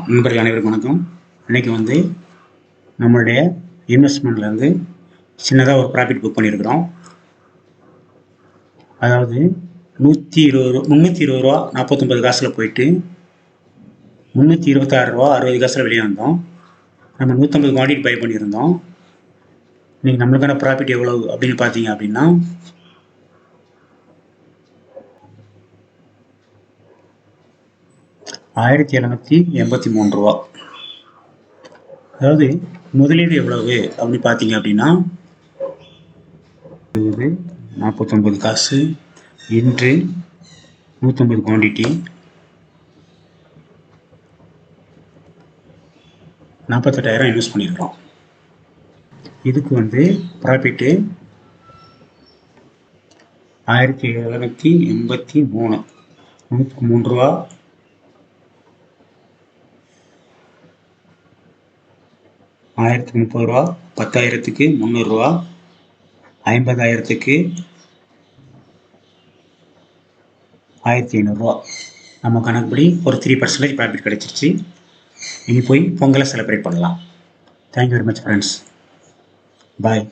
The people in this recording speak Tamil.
நண்பர்கள் அனைவருக்கும் வணக்கம். இன்றைக்கி வந்து நம்மளுடைய இன்வெஸ்ட்மெண்ட்லேருந்து சின்னதாக ஒரு ப்ராஃபிட் புக் பண்ணியிருக்கிறோம். அதாவது 320 ரூபா 49 காசில் போயிட்டு 326 ரூபா 60 காசில் வெளியே வந்தோம். நம்ம 150 குவான்டிட்டி பை பண்ணியிருந்தோம். இன்றைக்கி நம்மளுக்கான ப்ராஃபிட் எவ்வளவு அப்படின்னு பார்த்தீங்க அப்படின்னா 1783 ரூபா. அதாவது முதலீடு எவ்வளவு அப்படின்னு பார்த்தீங்க அப்படின்னா 49 காசு இன்று 150 குவான்டிட்டி 48,000 இன்வெஸ்ட் பண்ணியிருக்கிறோம். இதுக்கு வந்து ப்ராஃபிட்டு 1783 103 ரூபா 1030 ரூபா 10,000க்கு 300 ரூபா 50,000க்கு 1,500 ரூபா. நம்ம கணக்குப்படி ஒரு 3% ப்ராஃபிட் கிடைச்சிருச்சு. இனி போய் பொங்கலை செலிப்ரேட் பண்ணலாம். Thank you very much friends. பாய்.